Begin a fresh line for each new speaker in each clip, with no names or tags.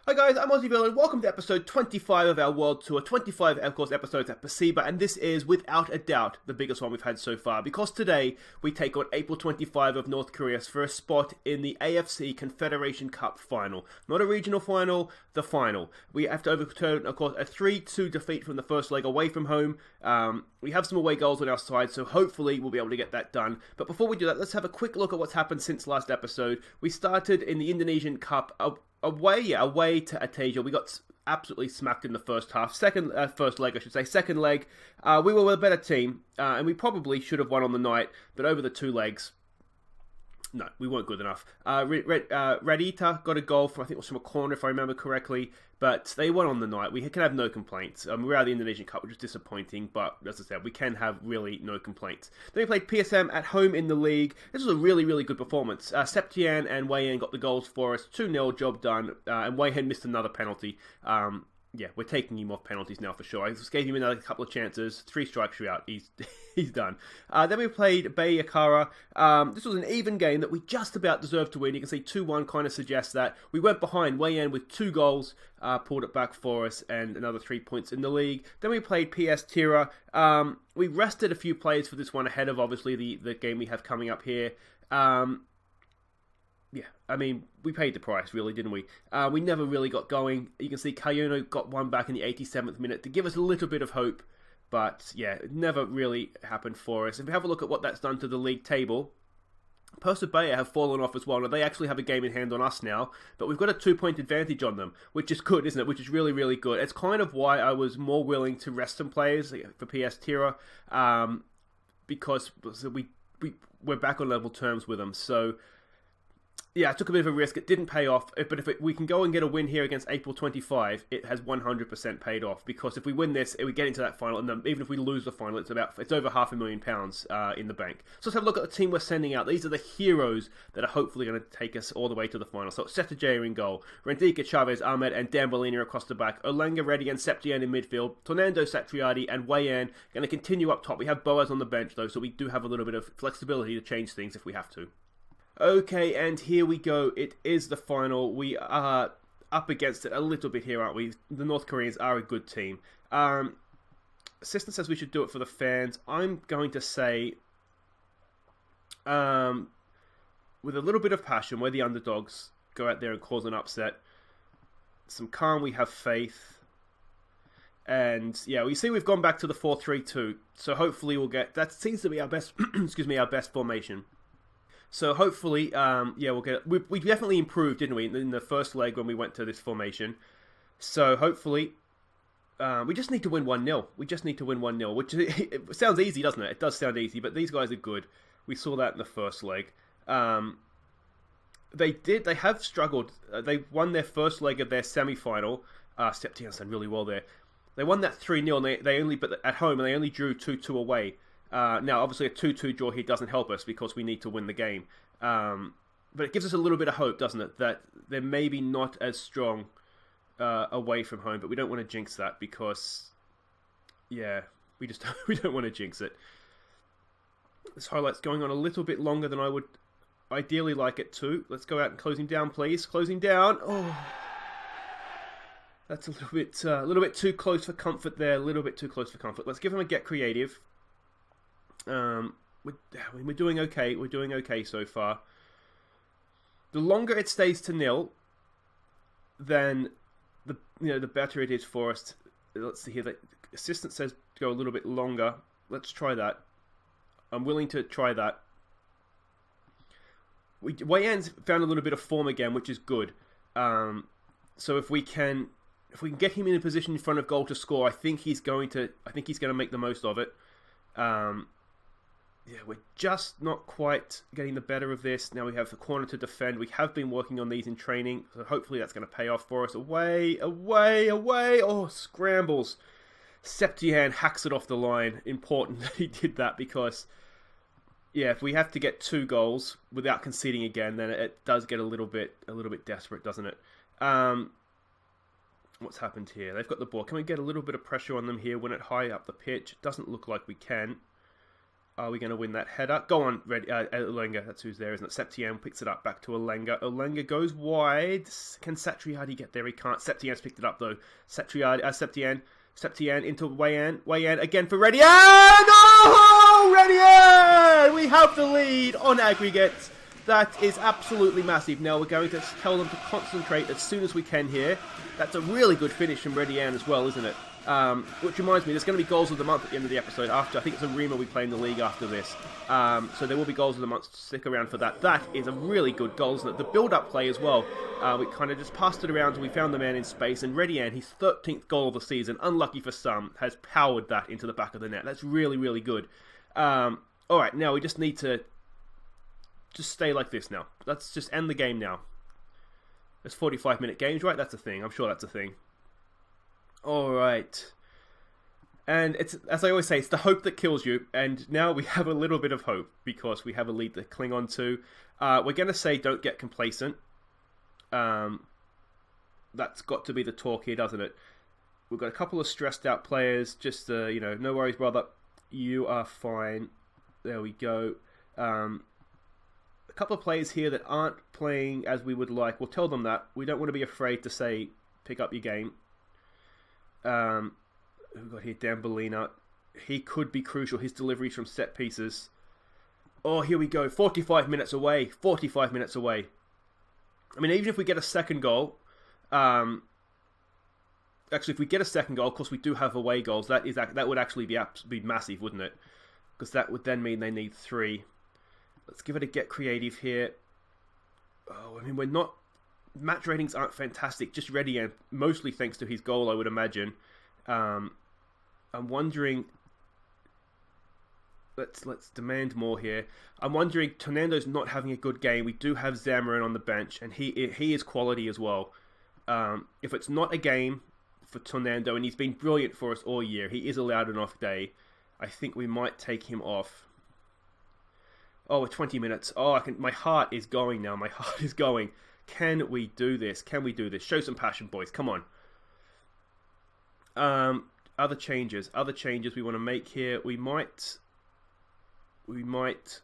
Hi guys, I'm Aussie and welcome to episode 25 of our World Tour. 25, of course, episodes at Persiba, and this is, without a doubt, the biggest one we've had so far, because today we take on April 25 of North Korea's first spot in the AFC Confederation Cup Final. Not a regional final, the final. We have to overturn, of course, a 3-2 defeat from the first leg away from home. We have some away goals on our side, so hopefully we'll be able to get that done. But before we do that, let's have a quick look at what's happened since last episode. We started in the Indonesian Cup away to Atasia. We got absolutely smacked in the first half. First leg, I should say. Second leg, we were a better team, and we probably should have won on the night, but over the two legs, no, we weren't good enough. Radita got a goal from, I think it was from a corner, if I remember correctly, but they won on the night. We can have no complaints. We're out of the Indonesian Cup, which is disappointing, but as I said, we can have really no complaints. Then we played PSM at home in the league. This was a really, really good performance. Septian and Wayan got the goals for us. 2-0, job done, and Wayan missed another penalty. Yeah, we're taking him off penalties now for sure. I just gave him another couple of chances. 3 strikes, you're out. He's done. Then we played Bay Akara. This was an even game that we just about deserved to win. You can see 2-1 kind of suggests that. We went behind Wayan with 2 goals, pulled it back for us, and another 3 points in the league. Then we played PS Tira. We rested a few players for this one ahead of, obviously, the game we have coming up here. Yeah, I mean, we paid the price, really, didn't we? We never really got going. You can see Kayono got one back in the 87th minute to give us a little bit of hope. But, yeah, it never really happened for us. If we have a look at what that's done to the league table, Persiba have fallen off as well. Now, they actually have a game in hand on us now, but we've got a 2-point advantage on them, which is good, isn't it? Which is really, really good. It's kind of why I was more willing to rest some players for PS Tira, because we're back on level terms with them. So, yeah, I took a bit of a risk. It didn't pay off, but if we can go and get a win here against April 25, it has 100% paid off, because if we win this, we get into that final, and then even if we lose the final, it's over £500,000 in the bank. So let's have a look at the team we're sending out. These are the heroes that are hopefully going to take us all the way to the final. So Setajaya in goal, Rendika, Chavez, Ahmed, and Dambolina across the back, Olenga, Reddy, and Septian in midfield, Tornando, Satriadi, and Wayan going to continue up top. We have Boaz on the bench, though, so we do have a little bit of flexibility to change things if we have to. Okay, and here we go. It is the final. We are up against it a little bit here, aren't we? The North Koreans are a good team. Assistant says we should do it for the fans. I'm going to say, with a little bit of passion, we're the underdogs. Go out there and cause an upset. Some calm, we have faith. And, yeah, we see we've gone back to the 4-3-2. So hopefully we'll get... That seems to be our best, our best formation. So hopefully, yeah, we'll get. We definitely improved, didn't we, in the first leg when we went to this formation. So hopefully, we just need to win 1-0. We just need to win 1-0, which it sounds easy, doesn't it? It does sound easy, but these guys are good. We saw that in the first leg. They have struggled. They won their first leg of their semi-final. Septian's done really well there. They won that 3-0, and but at home, and they only drew 2-2 away. Now, obviously, a 2-2 draw here doesn't help us because we need to win the game. But it gives us a little bit of hope, doesn't it? That they're maybe not as strong away from home, but we don't want to jinx that because, yeah, we don't want to jinx it. This highlight's going on a little bit longer than I would ideally like it to. Let's go out and close him down, please. Close him down. Oh, that's a little bit too close for comfort there. A little bit too close for comfort. Let's give him a get creative. We're doing okay. We're doing okay so far. The longer it stays to 0, then the better it is for us. Let's see here. The assistant says to go a little bit longer. Let's try that. I'm willing to try that. Wayan's found a little bit of form again, which is good. So if we can get him in a position in front of goal to score, I think he's going to make the most of it. Yeah, we're just not quite getting the better of this. Now we have the corner to defend. We have been working on these in training, so hopefully that's going to pay off for us. Away. Oh, scrambles. Septian hacks it off the line. Important that he did that because, yeah, if we have to get 2 goals without conceding again, then it does get a little bit desperate, doesn't it? What's happened here? They've got the ball. Can we get a little bit of pressure on them here? Win it high up the pitch? It doesn't look like we can. Are we going to win that header? Go on, Olenga. That's who's there, isn't it? Septien picks it up back to Olenga. Olenga goes wide. Can Satriadi get there? He can't. Septien's picked it up, though. Septien into Wayan. Wayan again for Redian. Oh, Redian! We have the lead on aggregate. That is absolutely massive. Now we're going to tell them to concentrate as soon as we can here. That's a really good finish from Redian as well, isn't it? Which reminds me, there's going to be goals of the month at the end of the episode. After I think it's Arema we play in the league after this. So there will be goals of the month. Stick around for that. That is a really good goal, isn't it? The build-up play as well. We kind of just passed it around and we found the man in space. And Redian, his 13th goal of the season, unlucky for some, has powered that into the back of the net. That's really, really good. All right, now we just need to just stay like this now. Let's just end the game now. There's 45-minute games, right? That's a thing. I'm sure that's a thing. All right. And it's, as I always say, it's the hope that kills you. And now we have a little bit of hope because we have a lead to cling on to. We're going to say don't get complacent. That's got to be the talk here, doesn't it? We've got a couple of stressed out players. Just, no worries, brother. You are fine. There we go. A couple of players here that aren't playing as we would like. We'll tell them that. We don't want to be afraid to say, pick up your game. We've got here Dan Bellina. He could be crucial. His deliveries from set pieces. Oh, here we go. 45 minutes away. 45 minutes away. I mean, even if we get a second goal... actually, if we get a second goal, of course, we do have away goals. That would actually be massive, wouldn't it? Because that would then mean they need 3. Let's give it a get creative here. Oh, I mean, we're not... Match ratings aren't fantastic. Just Redian, mostly thanks to his goal, I would imagine. I'm wondering... Let's demand more here. I'm wondering, Tornando's not having a good game. We do have Zamarin on the bench, and he is quality as well. If it's not a game for Tornando, and he's been brilliant for us all year, he is allowed an off day, I think we might take him off. Oh, 20 minutes. Oh, my heart is going now. My heart is going. Can we do this? Can we do this? Show some passion, boys. Come on. Other changes we want to make here. We might,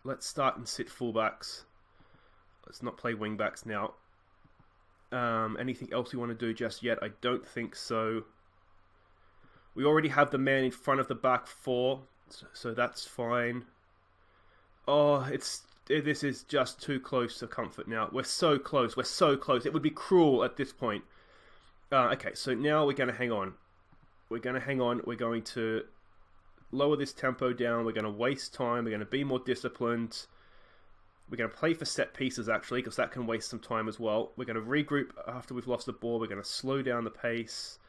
let's start and sit fullbacks. Let's not play wingbacks now. Anything else we want to do just yet? I don't think so. We already have the man in front of the back 4, so that's fine. Oh, this is just too close to comfort now. We're so close. We're so close. It would be cruel at this point. Okay, so now we're going to hang on. We're going to lower this tempo down. We're going to waste time. We're going to be more disciplined. We're going to play for set pieces, actually, because that can waste some time as well. We're going to regroup after we've lost the ball. We're going to slow down the pace.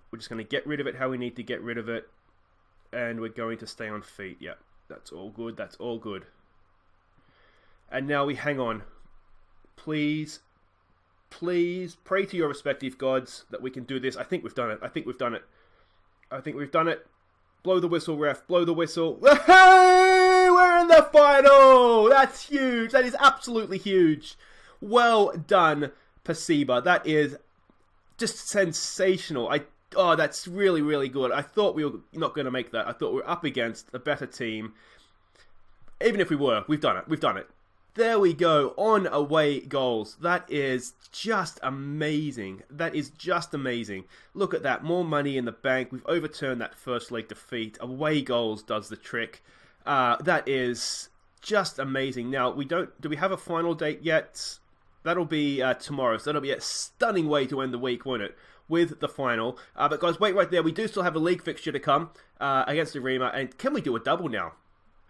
We're just going to get rid of it how we need to get rid of it. And we're going to stay on feet. Yeah. That's all good. That's all good. And now we hang on. Please, please pray to your respective gods that we can do this. I think we've done it. I think we've done it. Blow the whistle, ref. Blow the whistle. Hey, we're in the final. That's huge. That is absolutely huge. Well done, Persiba. That is just sensational. Oh, that's really, really good. I thought we were not going to make that. I thought we were up against a better team. Even if we were, we've done it. We've done it. There we go. On away goals. That is just amazing. That is just amazing. Look at that. More money in the bank. We've overturned that first leg defeat. Away goals does the trick. That is just amazing. Now, do we have a final date yet? That'll be tomorrow. So that'll be a stunning way to end the week, won't it? With the final. But guys, wait right there. We do still have a league fixture to come against Arema. And can we do a double now?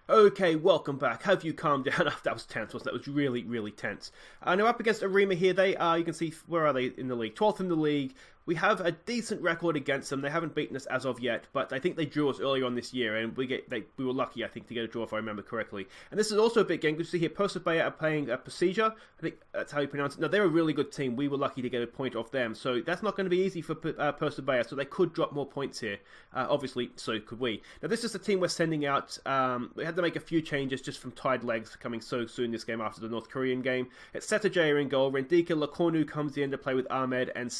Okay, welcome back. Have you calmed down? That was tense, wasn't it? That was really, really tense. Now up against Arema here. They are, you can see, where are they in the league? 12th in the league. We have a decent record against them. They haven't beaten us as of yet, but I think they drew us earlier on this year, and we were lucky, I think, to get a draw, if I remember correctly. And this is also a big game. Good to see here, Persiba are playing Persiba. I think that's how you pronounce it. Now, they're a really good team. We were lucky to get a point off them, so that's not going to be easy for Persiba, so they could drop more points here. Obviously, so could we. Now, this is the team we're sending out. We had to make a few changes just from tied legs coming so soon this game after the North Korean game. It's Setajaya in goal. Rendika Lakornu comes in to play with Ahmed, and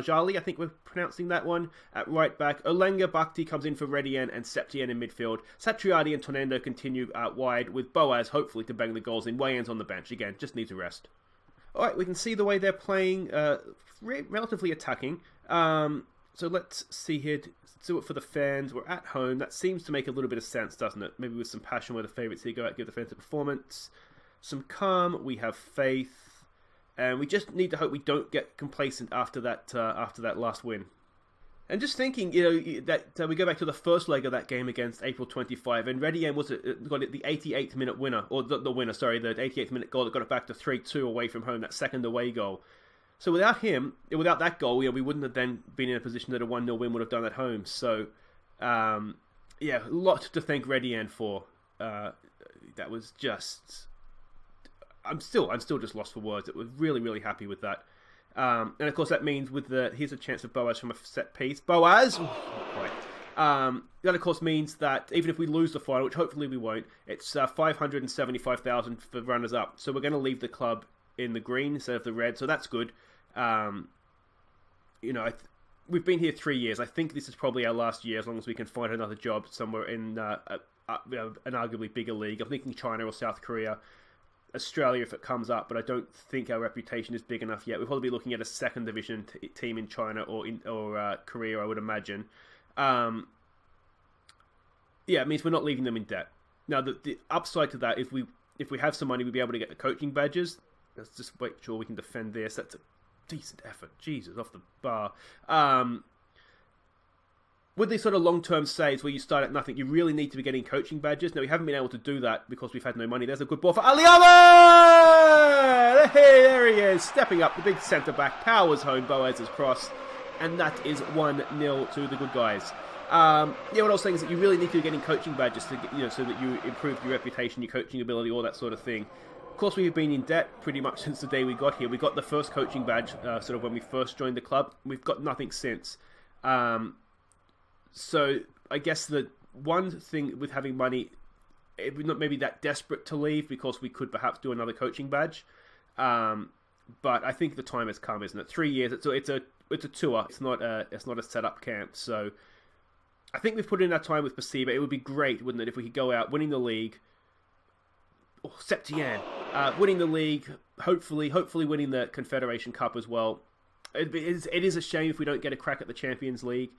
Saljali, I think we're pronouncing that one, at right back. Olenga Bhakti comes in for Redian and Septien in midfield. Satriadi and Tonendo continue out wide, with Boaz hopefully to bang the goals in. Wayan's on the bench again, just needs a rest. Alright, we can see the way they're playing, relatively attacking. So let's see here, do it for the fans. We're at home. That seems to make a little bit of sense, doesn't it? Maybe with some passion where the favourites here go out and give the fans a performance. Some calm, we have faith. And we just need to hope we don't get complacent after that last win. And just thinking, that we go back to the first leg of that game against April25, and Redian got it the 88th minute winner, or the winner, sorry, the 88th minute goal that got it back to 3-2 away from home, that second away goal. So without that goal, we wouldn't have then been in a position that a 1-0 win would have done at home. So, a lot to thank Redian for. That was just... I'm still just lost for words. We're really, really happy with that. And of course that means here's a chance of Boaz from a set piece. Boaz! Not quite. That of course means that even if we lose the final, which hopefully we won't, it's 575,000 for runners-up. So we're going to leave the club in the green instead of the red, so that's good. We've been here 3 years. I think this is probably our last year, as long as we can find another job somewhere in an arguably bigger league. I'm thinking China or South Korea. Australia if it comes up, but I don't think our reputation is big enough yet. We'll probably be looking at a second division team in China or Korea, I would imagine. It means we're not leaving them in debt. Now, the upside to that, if we have some money, we'll be able to get the coaching badges. Let's just make sure we can defend this. That's a decent effort. Jesus, off the bar. With these sort of long-term saves where you start at nothing, you really need to be getting coaching badges. Now, we haven't been able to do that because we've had no money. There's a good ball for Aliama! Hey, there he is, stepping up, the big centre-back, powers home Boaz's cross, and that is 1-0 to the good guys. What I was saying is that you really need to be getting coaching badges to so that you improve your reputation, your coaching ability, all that sort of thing. Of course, we've been in debt pretty much since the day we got here. We got the first coaching badge sort of when we first joined the club. We've got nothing since. So I guess the one thing with having money, we're not maybe that desperate to leave because we could perhaps do another coaching badge. But I think the time has come, isn't it? 3 years. It's a tour. It's not a set up camp. So I think we've put in our time with Persiba. It would be great, wouldn't it, if we could go out winning the league. Oh, Septien, winning the league. Hopefully winning the Confederation Cup as well. It is a shame if we don't get a crack at the Champions League.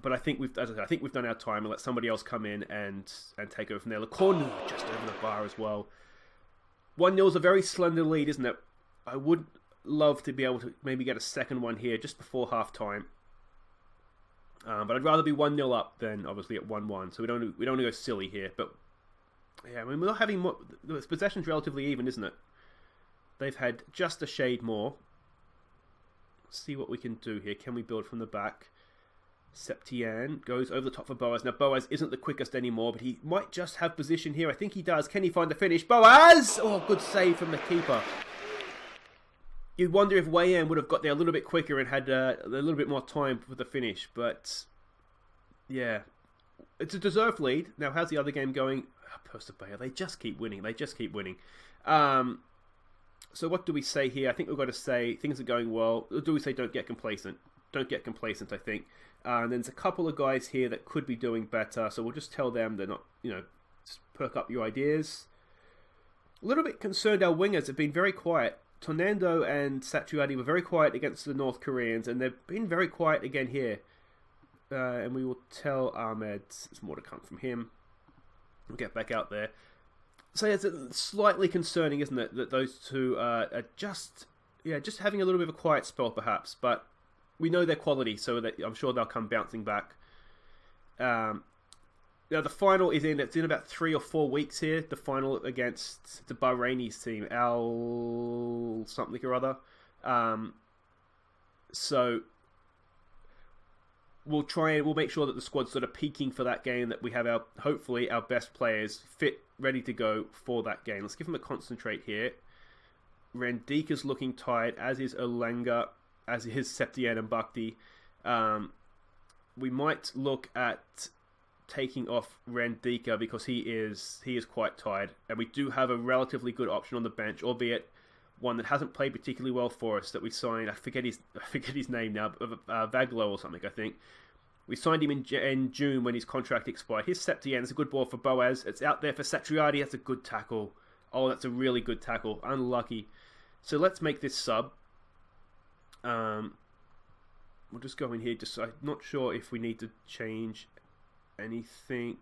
But I think we've done our time and let somebody else come in and take over from there. Lecornu just over the bar as well. 1-0 is a very slender lead, isn't it? I would love to be able to maybe get a second one here just before half time. But I'd rather be 1-0 up than obviously at 1-1. So we don't want to go silly here. But yeah, I mean, we're not having more. The possession's relatively even, isn't it? They've had just a shade more. Let's see what we can do here. Can we build from the back? Septien goes over the top for Boaz. Now, Boaz isn't the quickest anymore, but he might just have position here. I think he does. Can he find the finish? Boaz! Oh, good save from the keeper. You'd wonder if Wayan would have got there a little bit quicker and had a little bit more time for the finish. But, yeah. It's a deserved lead. Now, how's the other game going? Persiba, they just keep winning. So what do we say here? I think we've got to say things are going well. Or do we say don't get complacent? Don't get complacent, I think. And there's a couple of guys here that could be doing better. So we'll just tell them they're not, just perk up your ideas. A little bit concerned our wingers have been very quiet. Tonando and Satriadi were very quiet against the North Koreans. And they've been very quiet again here. And we will tell Ahmed there's more to come from him. We'll get back out there. So it's slightly concerning, isn't it, that those two are just having a little bit of a quiet spell, perhaps. But we know their quality, so that I'm sure they'll come bouncing back. Now the final is in. It's in about 3 or 4 weeks here. The final against the Bahraini's team, Al something or other. So we'll make sure that the squad's sort of peaking for that game, that we have hopefully our best players fit, ready to go for that game. Let's give them a concentrate here. Rendika's looking tired, as is Olenga, as is Septien and Bhakti. We might look at taking off Rendika because he is quite tired, and we do have a relatively good option on the bench, albeit one that hasn't played particularly well for us that we signed. I forget his name now, Vaglo or something, I think. We signed him in June when his contract expired. Here's Septien. It's a good ball for Boaz. It's out there for Satriati. That's a good tackle. Oh, that's a really good tackle. Unlucky. So let's make this sub. We'll just go in here. I'm not sure if we need to change anything.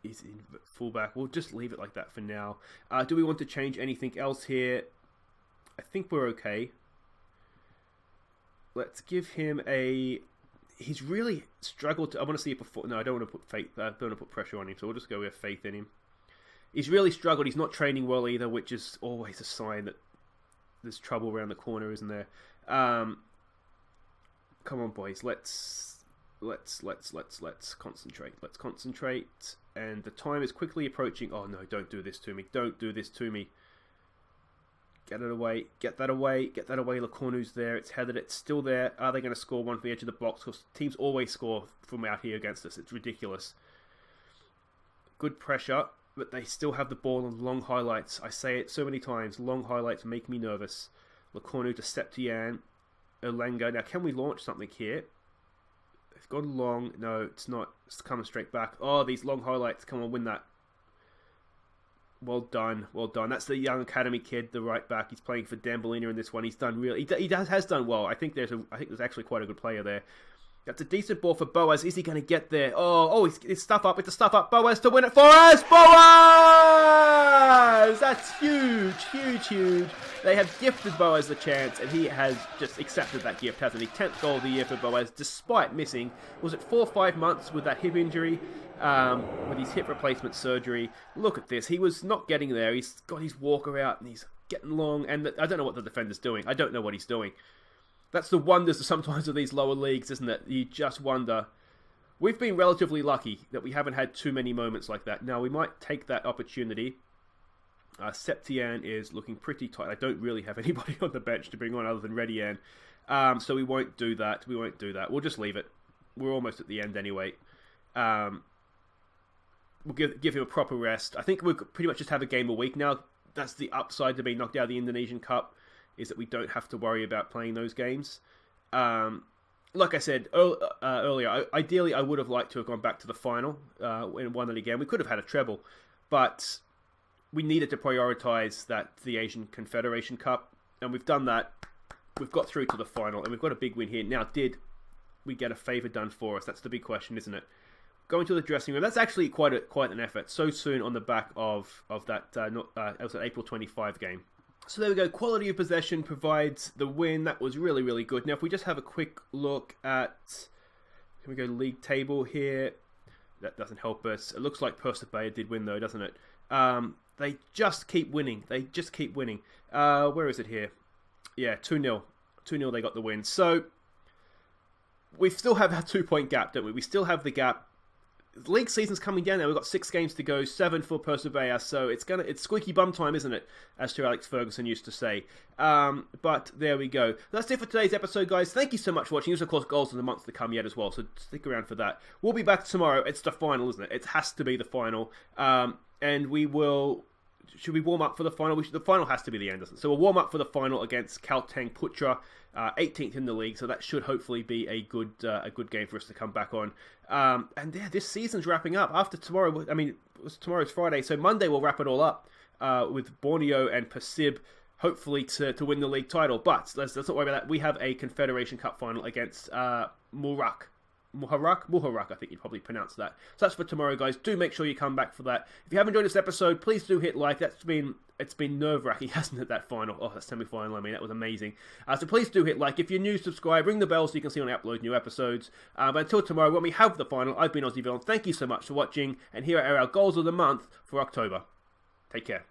He's in fullback. We'll just leave it like that for now. Do we want to change anything else here? I think we're okay. Let's give him a... He's really struggled to... I want to see it before... No, I don't want to put faith... I don't want to put pressure on him, so we'll just go with faith in him. He's really struggled. He's not training well either, which is always a sign that there's trouble around the corner, isn't there? Come on, boys. Let's concentrate. Let's concentrate. And the time is quickly approaching. Oh, no, don't do this to me. Don't do this to me. Get it away. Get that away. Get that away. Lacornu's there. It's headed. It's still there. Are they going to score one from the edge of the box? Because teams always score from out here against us. It's ridiculous. Good pressure, but they still have the ball on long highlights. I say it so many times. Long highlights make me nervous. Lacornu to Septien. Olenga. Now, can we launch something here? They've gone long. No, it's not. It's coming straight back. Oh, these long highlights. Come on, win that. Well done, well done. That's the young academy kid, the right back. He's playing for Dambolina in this one. He's done really. He has done well. I think there's actually quite a good player there. That's a decent ball for Boaz. Is he going to get there? Oh, it's stuff up. It's the stuff up. Boaz to win it for us. Boaz! That's huge, huge, huge. They have gifted Boaz the chance, and he has just accepted that gift, hasn't he? 10th goal of the year for Boaz, despite missing, was it 4 or 5 months with that hip injury? With his hip replacement surgery. Look at this. He was not getting there. He's got his walker out, and he's getting long, and I don't know what the defender's doing. I don't know what he's doing. That's the wonders sometimes of these lower leagues, isn't it? You just wonder. We've been relatively lucky that we haven't had too many moments like that. Now, we might take that opportunity. Septien is looking pretty tight. I don't really have anybody on the bench to bring on other than Redian. So we won't do that. We won't do that. We'll just leave it. We're almost at the end anyway. We'll give him a proper rest. I think we'll pretty much just have a game a week now. That's the upside to being knocked out of the Indonesian Cup, is that we don't have to worry about playing those games. Like I said earlier, ideally I would have liked to have gone back to the final and won it again. We could have had a treble, but we needed to prioritise the Asian Confederation Cup, and we've done that. We've got through to the final, and we've got a big win here. Now, did we get a favour done for us? That's the big question, isn't it? Going to the dressing room, that's actually quite an effort, so soon on the back of that April 25 game. So there we go, quality of possession provides the win. That was really, really good. Now, if we just have a quick look at, can we go league table here? That doesn't help us. It looks like Persiba did win though, doesn't it? They just keep winning. They just keep winning. Where is it here? Yeah, 2-0. 2-0 they got the win. So, we still have our 2-point gap, don't we? We still have the gap. The league season's coming down now. We've got 6 games to go, 7 for Persiba, so it's squeaky bum time, isn't it? As Sir Alex Ferguson used to say. But there we go. That's it for today's episode, guys. Thank you so much for watching. There's, of course, goals of the month to come yet as well, so stick around for that. We'll be back tomorrow. It's the final, isn't it? It has to be the final. And we will... Should we warm up for the final? The final has to be the end, doesn't it? So we'll warm up for the final against Kalteng Putra, 18th in the league. So that should hopefully be a good game for us to come back on. And yeah, this season's wrapping up. After tomorrow, I mean, tomorrow's Friday, so Monday we'll wrap it all up with Borneo and Persib, hopefully to win the league title. But let's not worry about that. We have a Confederation Cup final against Muharak, I think you'd probably pronounce that. So that's for tomorrow, guys. Do make sure you come back for that. If you have enjoyed this episode, please do hit like. It's been nerve-wracking, hasn't it, that final? Oh, that semi-final, I mean, that was amazing. So please do hit like. If you're new, subscribe, ring the bell so you can see when I upload new episodes. But until tomorrow, when we have the final, I've been Aussie Villain. Thank you so much for watching, and here are our goals of the month for October. Take care.